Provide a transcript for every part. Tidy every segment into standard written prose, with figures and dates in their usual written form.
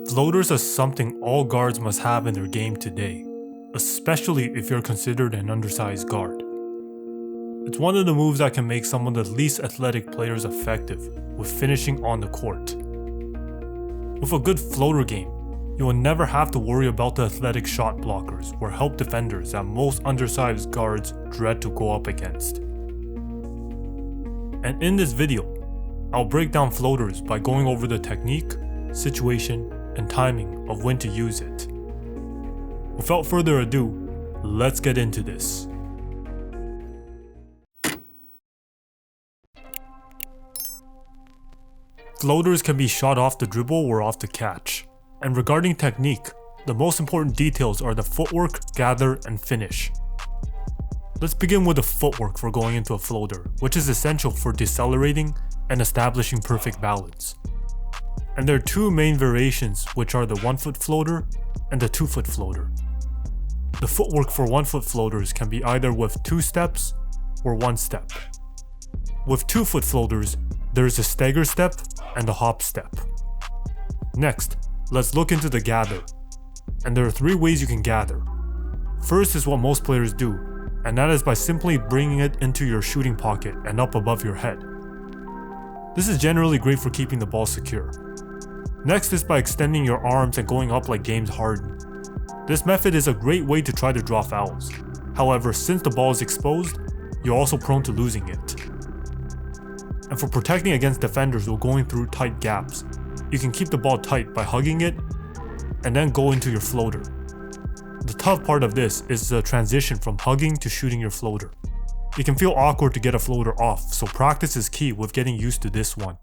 Floaters are something all guards must have in their game today, especially if you're considered an undersized guard. It's one of the moves that can make some of the least athletic players effective with finishing on the court. With a good floater game, you will never have to worry about the athletic shot blockers or help defenders that most undersized guards dread to go up against. And in this video, I'll break down floaters by going over the technique, situation, and timing of when to use it. Without further ado, let's get into this. Floaters can be shot off the dribble or off the catch. And regarding technique, the most important details are the footwork, gather, and finish. Let's begin with the footwork for going into a floater, which is essential for decelerating and establishing perfect balance. And there are two main variations, which are the 1-foot floater and the 2-foot floater. The footwork for 1-foot floaters can be either with 2 steps or 1 step. With 2-foot floaters, there is a stagger step and a hop step. Next, let's look into the gather. And there are 3 ways you can gather. First is what most players do, and that is by simply bringing it into your shooting pocket and up above your head. This is generally great for keeping the ball secure. Next is by extending your arms and going up like James Harden. This method is a great way to try to draw fouls. However, since the ball is exposed, you're also prone to losing it. And for protecting against defenders while going through tight gaps, you can keep the ball tight by hugging it and then go into your floater. The tough part of this is the transition from hugging to shooting your floater. It can feel awkward to get a floater off, so practice is key with getting used to this one.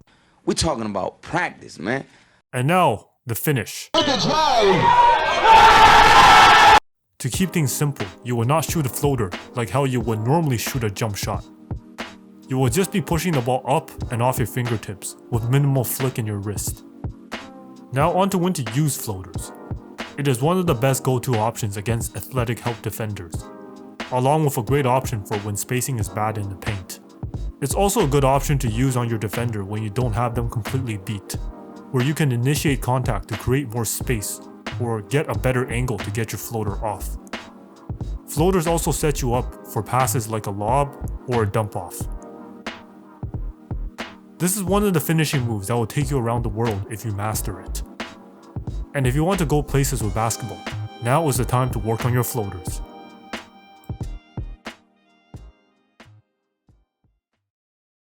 We're talking about practice, man. And now, the finish. To keep things simple, you will not shoot a floater like how you would normally shoot a jump shot. You will just be pushing the ball up and off your fingertips with minimal flick in your wrist. Now on to when to use floaters. It is one of the best go-to options against athletic help defenders, along with a great option for when spacing is bad in the paint. It's also a good option to use on your defender when you don't have them completely beat, where you can initiate contact to create more space or get a better angle to get your floater off. Floaters also set you up for passes like a lob or a dump off. This is one of the finishing moves that will take you around the world if you master it. And if you want to go places with basketball, now is the time to work on your floaters.